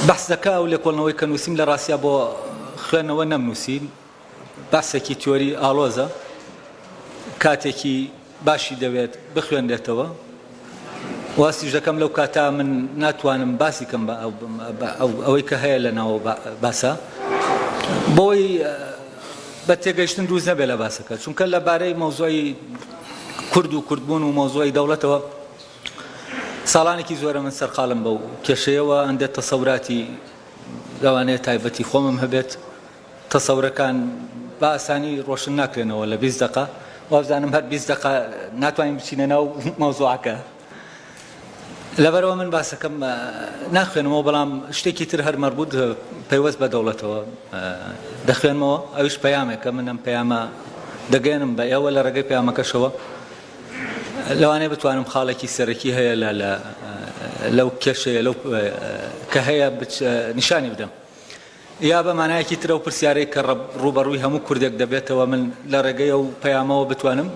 بەحس دەکا و لێکۆڵنەوەی کە نووسیم لە ڕاستیا بۆ خوێندنەوە نەمنووسین، باسێکی تیۆری ئاڵۆزە، کاتێکی باشی دەوێت بخوێندێتەوە. واستیش دەکەم لەو کاتا من ناتوانم باسی کەم ئەوەی کە هەیە لە ناوە باسە، بۆی بە تێگەیشتن دروست نەبێت لە باسەکە، چونکە لەبارەی مەوزوعی کورد و کوردبوون و مەوزوعی دەوڵەتەوە ساڵانێکی زۆرە من سەرقاڵم بەو کێشەیەوە، ئەندێت تەسەوراتی لەوانەیە تایبەتی خۆمم هەبێت، تەسەورەکان بە ئاسانی ڕۆشن ناکرێنەوە لە 20 دقە، وابزانم هەر 20 دقە ناتوانین بچینە ناو مەوزوعەکە. لەبەرەوە من باسەکەم ناخوێنمەوە، بەڵام شتێکی تر هەر مەربوط پەیوەست بە دەوڵەتەوە دەخوێنمەوە. ئەویش پەیامێکە، من ئەم پەیامە دەگەێنم بە ئێوە لە ڕێگەی پەیامەکەشەوە، لەوانەیە بتوانم خاڵێکی سەرەکی هەیە لەو کێشەیە لەو کە هەیە نیشانی بدەم، یا بە مانایەکی ترە و پرسیارەی کە ڕوبەڕووی هەموو کوردێک دەبێتەوە من لە ڕێگەی ئەو پەیامەوە بتوانم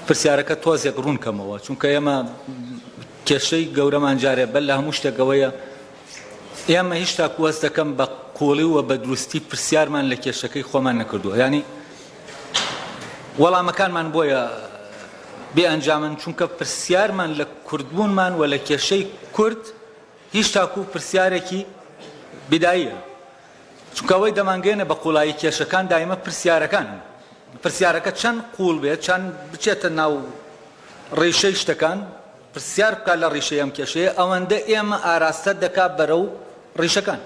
پرسیارەکە تۆزێک ڕوون کەمەوە، چونکە ئێمە کێشەی گەورەمان جارێ بەل لە هەموو شتێکەوەیە ئێمە هیچ تاکو وەست دەکەم بە قوڵی و بە دروستی پرسیارمان لە کێشەکەی خۆمان نەکردووە، ینی وەڵامەکانمان بۆیە بێ ئەنجامن، چونکە پرسیارمان لە کوردبوونمان و لە کێشەی کورد هیچ تاکو پرسیارێکی بیداییە، چونکە ئەوەی دەمانگەێنە بە قوڵایی کێشەکان دایمە پرسیارەکە چەند قوڵ بێت، چەند بچێتە ناو ڕێشەی شتەکان، پرسیار بکات لە ڕیشەی ئەم کێشەیە، ئەوەندە ئێمە ئاراستە دەکات بەرەو ڕیشەکان.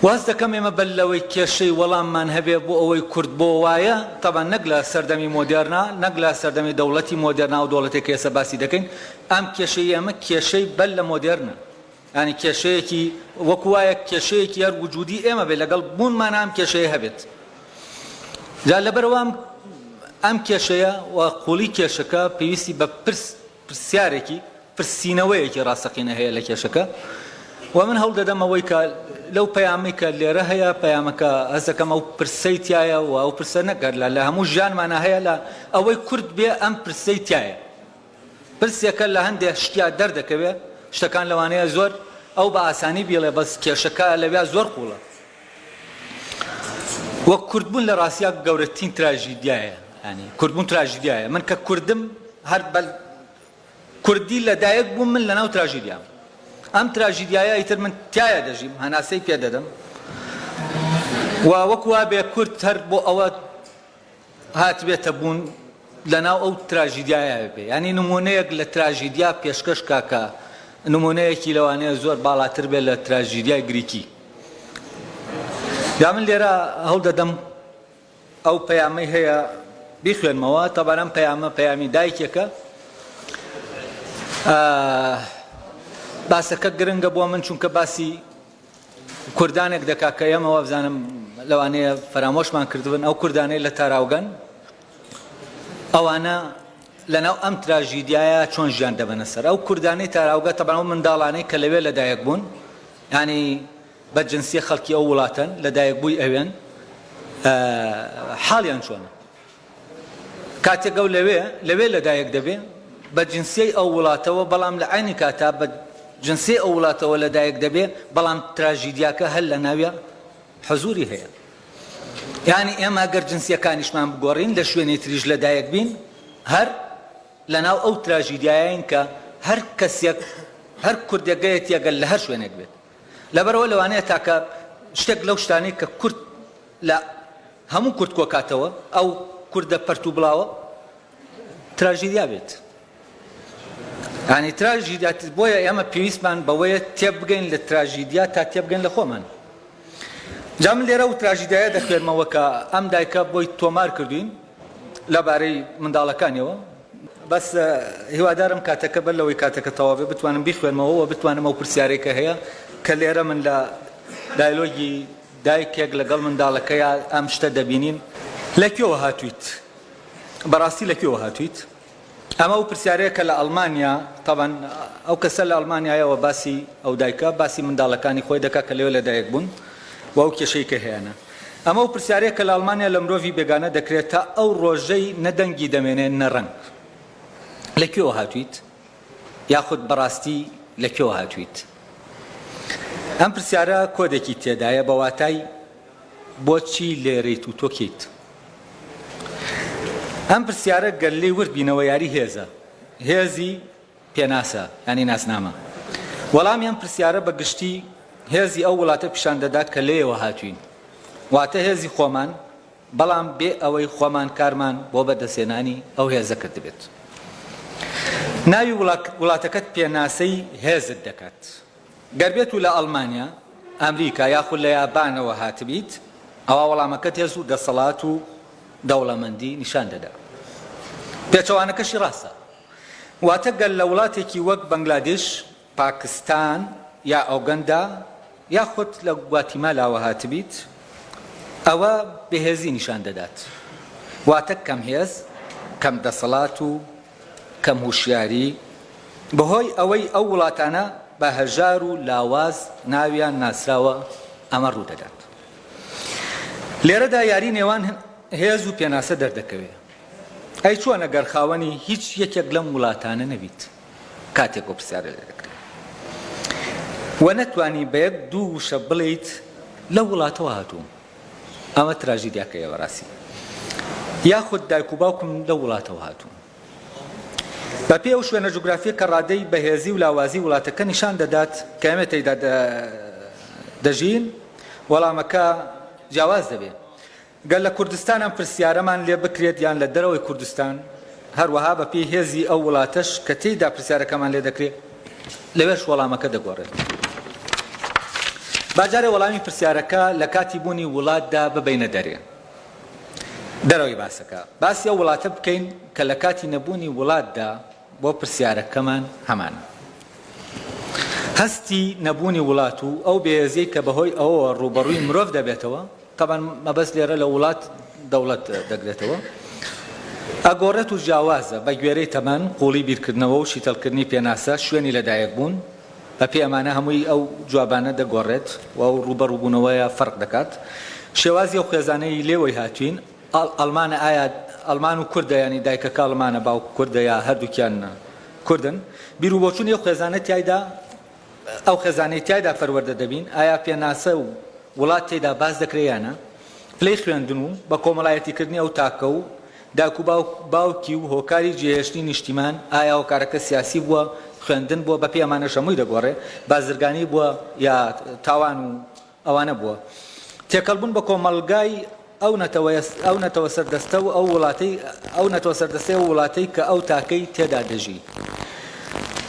واز دەکەم ئێمە بەل لەوەی کێشەی وەڵاممان هەبێ بۆ ئەوەی کورد بۆ وایە، تەبان نەک لە سەردەمی مۆدێرنا، نەک لە سەردەمی دەوڵەتی مۆدێرنا و دەوڵەتێک کە ئێستا باسی دەکەین، ئەم کێشەی ئێمە کێشەی بەل لە مۆدێرنە، ینی کێشەیەکی وەکو وایە کێشەیەکی هەر وجودی ئێمە بێت، لەگەڵ بوونمان ئەم کێشەیە هەبێت. جا لەبەرەوە ئەم کێشەیە و قوڵی کێشەکە پێویستی بە پرسیارێکی پرسینەوەیەکی ڕاستەقینە هەیە لە کێشەکە، و من هەوڵ دەدەم ئەوەی کە لەو پەیامی کە لێرە هەیە پەیامەکە هەست دەکەم ئەو پرسەی تایە و ئەو پرسە نەگەر لە هەموو ژیانمانە هەیە لە ئەوەی کورد بێ ئەم پرسەی تایە. پرسێکە لە هەندێک شتیا دەردەکەوێت، شتەکان لەوانەیە زۆر ئەو بە ئاسانی بێڵێ، بەس کێشەکە لەوێ زۆر قوڵە. وەک کوردبوون لە ڕاستیا گەورەترین تراژیدیایە، ینی کوردبوون تراژیدیایە. من کە کوردم هەر بەل کوردی لەدایک بووم من لەناو تراژیدیام، ئەم تراژیدیایە ئیتر من تایە دەژیم، هەناسەی پێ دەدەم، و وەکو وا بێ کورد هەر بۆ ئەوە هاتبێتە بوون لەناو ئەو تراژیدیایە بێ، ینی نمونەیەک لە تراژیدیا پێشکەش کاکە نمونەیەکی لەوانەیە زۆر باڵاتر بێت لە تراژیدیای گریکی. یا من لێرە هەوڵ دەدەم ئەو پەیامەی هەیە بیخوێنمەوە، تەبەن ئەم پەیامە پەیامی دایکێکە، باسەکە گرنگە بۆ من چونکە باسی کوردانێک دەکا کە ئێمەوە بزانم لەوانەیە فەرامۆشمان کردبن، ئەو کوردانەی لە تاراوگەن، ئەوانە لەناو ئەم تراژیدیایە چۆن ژیان دەبەنە سەر. ئەو کوردانەی تاراوگە تەبەن ئەو منداڵانەی کە لەوێ لەدایک بوون، ینی بە جنسیە خەڵکی ئەو وڵاتەن لەدایک بووی ئەوێن، حاڵیان چۆنە کاتێک ئەو لەوێ لەدایک دەبێ بە جنسیەی ئەو وڵاتەوە، بەڵام لە عینی کاتا بە جنسیەی ئەو وڵاتەوە لەدایک دەبێ، بەڵام تراژیدیاکە هەر لە ناویە حەزوری هەیە. یعنی ئێمە ئەگەر جنسیەکانیشمان بگۆڕین لە شوێنی تریش لەدایک بین، هەر لەناو ئەو تراژیدیایەن کە هەر کەسێک هەر کوردێگەیەت یەگەل لە هەر شوێنێک بێت. لەبەرەوە لەوانەیە تاکە شتێک لەو شتانەی کە کورد لە هەموو کورد کۆکاتەوە، ئەو کوردە پەرت و بڵاوە تراژیدیا بێت، ینی تراژیدیا. بۆیە ئێمە پێویستمان بەوەیە تێبگەین لە تراژیدیا تا تێبگەین لە خۆمان. جا من لێرە و تراژیدایە دەخوێنمەوە کە ئەم دایکە بۆی تۆمار کردوین لەبارەی منداڵەکانیەوە، بەس هیوادارم کاتەکە بەر لەوەی کاتەکە تەواوێ بتوانم بیخوێنمەوە و بتوانم ئەو پرسیارێکە هەیە کە لێرە من لە دایلۆگی دایکێک لەگەڵ منداڵەکەیە ئەم شتە دەبینین. لەکوێوە هاتوویت؟ بەڕاستی لەکوێوە هاتوویت؟ ئەمە ئەو پرسیارەیە کە لە ئەڵمانیا، تەبەن ئەو کەسە لە ئەڵمانیایەوە باسی ئەو دایکە باسی منداڵەکانی خۆی دەکات کە لەوێ لەدایک بوون و ئەو کێشەی کە هەیەە. ئەمە ئەو پرسیارەیە کە لە ئەڵمانیا لە مرۆڤی بێگانە دەکرێت تا ئەو ڕۆژەی نەدەنگی دەمێنێن نەڕەنگ. لەکوێوە هاتوویت؟ یاخود بەڕاستی لەکوێوە هاتوویت؟ ئەم پرسیارە کۆدێکی تێدایە بە واتای بۆچی لێرەیت و تۆکیت. ئەم پرسیارە گەلەی ورد بینەوە یاری هێزە، هێزی پێناسە ینی ناسنامە. وەڵامی ئەم پرسیارە بە گشتی هێزی ئەو وڵاتە پیشان دەدات کە لێیەوە هاتوین، واتە هێزی خۆمان، بەڵام بێ ئەوەی خۆمان کارمان بۆ بەدەستێنانی ئەو هێزە کرد بێت. ناوی وڵاتەکەت پێناسەی هێزت دەکات. گەربێت و لە ئەڵمانیا، ئەمریکا یاخود لە یابانەوە هاتبیت، ئەوە وەڵامەکەت هێز و دەسەڵات و دەوڵەمەندی نیشان دەدا. پێچەوانەکەشی ڕاستە، واتە گەل لە وڵاتێکی وەک بەنگلادێش، پاکستان یا ئەوگەندا یاخود لە گواتیمالاوە هاتبیت، ئەوە بەهێزی نیشان دەدات، واتە کەم هێز، کەم دەسەڵات و کەم هوشیاری، بەهۆی ئەوەی ئەو وڵاتانە بە هەژار و لاواز ناویان ناسراوە ئەمە ڕوو دەدات. لێرەدا یاری نێوان هێز و پێناسە دەردەکەوێت. ئەی چۆنە گەر خاوەنی هیچ یەکێک لەم وڵاتانە نەبیت کاتێک بۆ پرسیارە لێ دەکرێت، وە نەتوانی بە یەک دوو وشە بڵێیت لە وڵاتەوە هاتووم، ئەمە تراژیدیاکەیە بەڕاستی، یاخود دایک و باوکم لە وڵاتەوە هاتووم. بە پێ ئەو شوێنە جوگرافیە کە ڕادەی بەهێزی و لاوازی وڵاتەکە نیشان دەدات کە ئێمە تێیدا دەژین، وەڵامەکە جیاواز دەبێت. گەل لە کوردستان ئەم پرسیارەمان لێ بکرێت یان لە دەرەوەی کوردستان، هەروەها بە پێی هێزی ئەو وڵاتەش کە تێیدا پرسیارەکەمان لێ دەکرێت لەوێش وەڵامەکە دەگۆڕێت. باجارێ وەڵامی پرسیارەکە لە کاتی بوونی وڵاتدا ببینە دەرەوەی باسەکە، باسی ئەو وڵاتە بکەین کە لە کاتی نەبوونی وڵاتدا بۆ پرسیارەکەمان هەمانە. هەستی نەبوونی وڵات و ئەو بێهێزیی کە بەهۆی ئەوە ڕوبەڕووی مرۆڤ دەبێتەوە، طبعاً مەبەست لێرە لە وڵات دەوڵەت دەگرێتەوە، ئەگۆڕێت و جیاوازە بە گوێرەی تەمەن، قوڵی بیرکردنەوە و شیتەڵکردنی پێناسە، شوێنی لەدایک بوون، بە پێی ئەمانە هەمووی ئەو جوابانە دەگۆڕێت و ئەو ڕوبەڕووبوونەوەیە فەرق دەکات. شێوازی ئەو خێزانەی لێوەی هاتوین، ئەڵمانە ئایا ئەڵمان و کوردە ینی دایکەکە ئەڵمانە باوک کوردە یا هەردووکیان کوردن، بیر و بۆچوونی ئەو خێزانە تایدا ئەو خێزانەی تایدا پەروەردە دەبین، ئایا پێناسە و وڵات تێدا باز دەکرێیانە، پلەی خوێندن و بە کۆمەڵایەتیکردنی ئەو تاکە و داک و باوکی و هۆکاری جێهێشتنی نیشتیمان، ئایا هۆکارەکە سیاسی بووە، خوێندن بووە، بە پێی ئەمانە شەمووی دەگۆڕێ، بازرگانی بووە یا تاوان و ئەوانە بووە، تێکەڵبوون بە کۆمەڵگای ئەو نەتەوە سەردەستە و ئەو نەتەوە سەردەستەی و وڵاتەی کە ئەو تاکەی تێدا دەژی.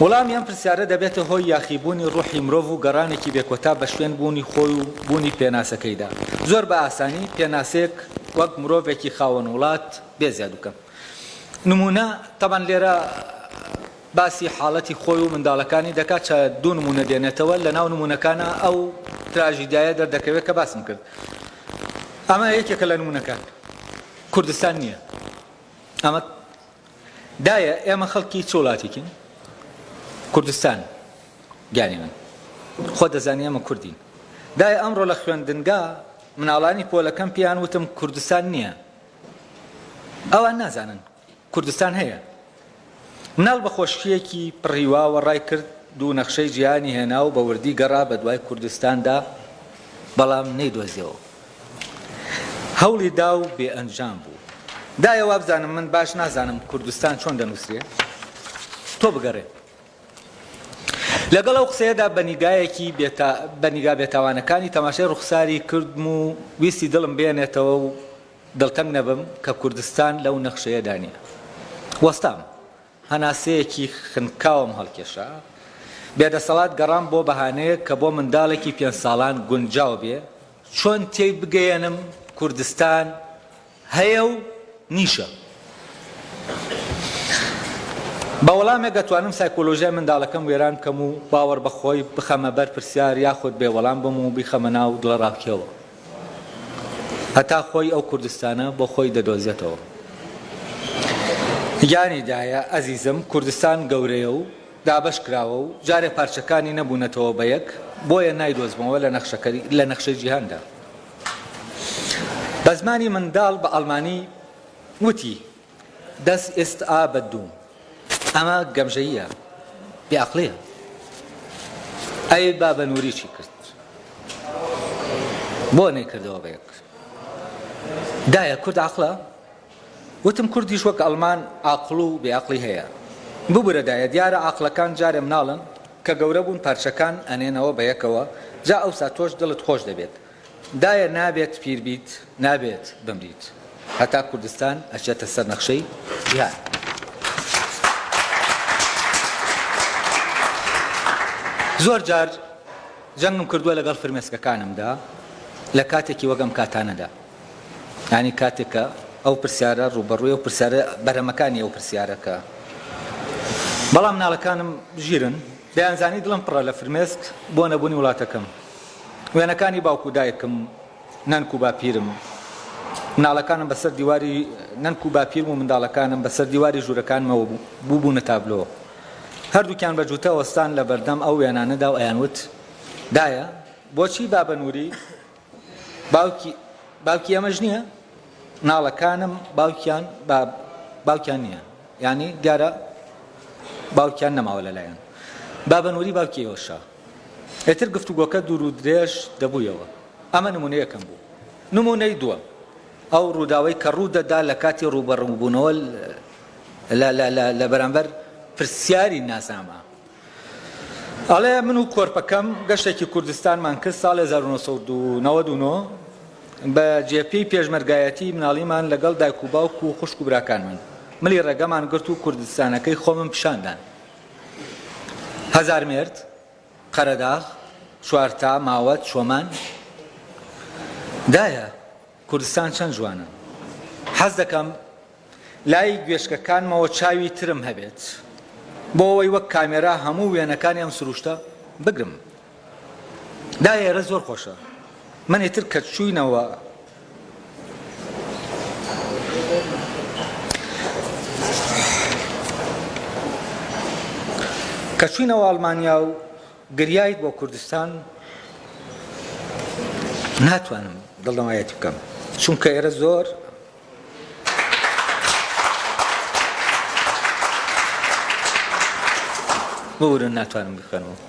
وەڵامی ئەم پرسیارە دەبێتە هۆی یاخیبوونی ڕوحی مرۆڤ و گەڕانێکی بێکۆتا بە شوێن بوونی خۆی و بوونی پێناسەکەیدا. زۆر بە ئاسانی پێناسەیەک وەک مرۆڤێکی خاوەن وڵات بێزیاد بکەم. نمونە تەبەن لێرە باسی حاڵەتی خۆی و منداڵەکانی دەکات، چە دوو نمونە دێنێتەوە لە ناو نمونەکانە ئەو تراژیدایە دەردەکەوێت کە باسم کرد. ئەمە یەکێکە لە نمونەکان. کوردستان نییە. ئەمە دایە ئێمە خەڵکی چ وڵاتێکین؟ کوردستان. گیانی من خۆ دەزانی ئەمە کوردین. دایە ئەمڕۆ لە خوێندنگا مناڵانی پۆلەکەم پێیان وتم کوردستان نییە. ئەوان نازانن کوردستان هەیە. مناڵ بە خۆشیەکی پڕیواوە ڕای کرد، دوو نەخشەی جیهانی هێنا و بە وردی گەڕا بە دوای کوردستاندا، بەڵام نەیدۆزیەوە. هەوڵی دا و بێ ئەنجام بوو. دایە وا بزانم من باش نازانم کوردستان چۆن دەنووسرێ، تۆ بگەڕێ. لەگەڵ ئەو قسەیەدا بە نیگا بێتاوانەکانی تەماشای ڕوخساری کردم و ویستی دڵم بێنێتەوە و دڵتەنگ نەبم کە کوردستان لەو نەخشەیەدا نییە. وەستام هەناسەیەکی خنکاوم هەڵکێشا، بێدەسەڵات گەڕام بۆ بەهانەیە کە بۆ منداڵێکی 5 ساڵان گونجاو بێ چۆن تێی بگەیەنم کوردستان هەیە و نیشە. بە وەڵامێک دەتوانم سایکۆلۆژیای منداڵەکەم وێران بکەم و باوەڕ بەخۆی بخەمە بەر پرسیار یاخود بێوەڵام بم و بیخەمە ناو دڵە ڕابکەوە، هەتا خۆی ئەو کوردستانە بۆ خۆی دەدۆزێتەوە. یانی دایە ئەزیزم، کوردستان گەورەیە و دابەش کراوە و جارێ پارچەکانی نەبوونەتەوە بە یەک، بۆیە نایدۆزمەوە لە نەخشەی جیهاندا. بە زمانی منداڵ بە ئەڵمانی وتی دەس ئێست ئا بەدوم. ئەمە گەمژەییە، بێعەقڵیە. ئەی بابە نووریی چی کرد؟ بۆ نەیکردەوە بە یەک دایە کورد عەقڵە وتم کوردیش وەک ئەڵمان عاقڵ و بێعەقڵی هەیە ببورە دایە دیارە عاقڵەکان جارێ مناڵن کە گەورە بوون پارچەکان ئەنێنەوە بە یەکەوە جا ئەوسا تۆش دڵت خۆش دەبێت دایە نابێت پیر بیت نابێت بمریت هەتا کوردستان ئەچێتە سەر نەخشەی جیهان زۆر جار جەنگم کردووە لەگەڵ فرمێسکەکانمدا لە کاتێکی وەگەم کاتانەدا یعنی کاتێکە ئەو پرسیارە ڕوبەڕووی و پرسیارە بەرەمەکانی ئەو پرسیارەکە بەڵام ناڵەکانم ژیرن دەیانزانی دڵم پڕە لە فرمێسک بۆ نەبوونی وڵاتەکەم وێنەکانی باوکو دایکم نەنک و باپیرم مناڵەکانم بەسەر دیواری نەنک و باپیرم و منداڵەکانم بەسەر دیواری ژوورەکانمەوە بووبوونە تابلۆ هەردووکیان بە جوتە وەستان لە بەردەم ئەو وێنانەدا و ئەیانوت دایە بۆچی بابەنووری باوکی ئەمەش نییە ناڵەکانم باوکیان نییە یعنی دیارە باوکیان نەماوە لەلایەن بابەنووری باوکی ئێوەشە ئێتر گفتوگۆکە دوور و درێژ دەبوویەوە ئەمە نمونەیەکەم بوو نمونەی دووەم ئەو ڕووداوەی کە ڕوودەدا لە کاتی ڕوبەڕووبوونەوە لە بەرامبەر پرسیاری ناسنامە ئەڵێ من و کۆرپەکەم گەشتێکی کوردستانمان کرد ساڵی 1999 بە جێپەی پێشمەرگایەتی مناڵیمان لەگەڵ دایک و باوک و خوشک و براکانمان ملی ڕێگەمان گرت و کوردستانەکەی خۆمم پیشاندان 1000 مێرد قەرەداغ چوارتا ماوەت شۆمان دایە کوردستان چەند جوانە حەز دەکەم لای گوێشکەکانمەوە چاوی ترم هەبێت بۆ ئەوەی وەک کامێرا هەموو وێنەکانی ئەم سروشتە بگرم دایە ئێرە زۆر خۆشە من ئێتر کە چووینەوە ئەڵمانیا و گریایت بۆ کوردستان ناتوانم دڵنەوایەتی بکەم چونکە ئێرە زۆر بورن ناتوانم بخوێنەوە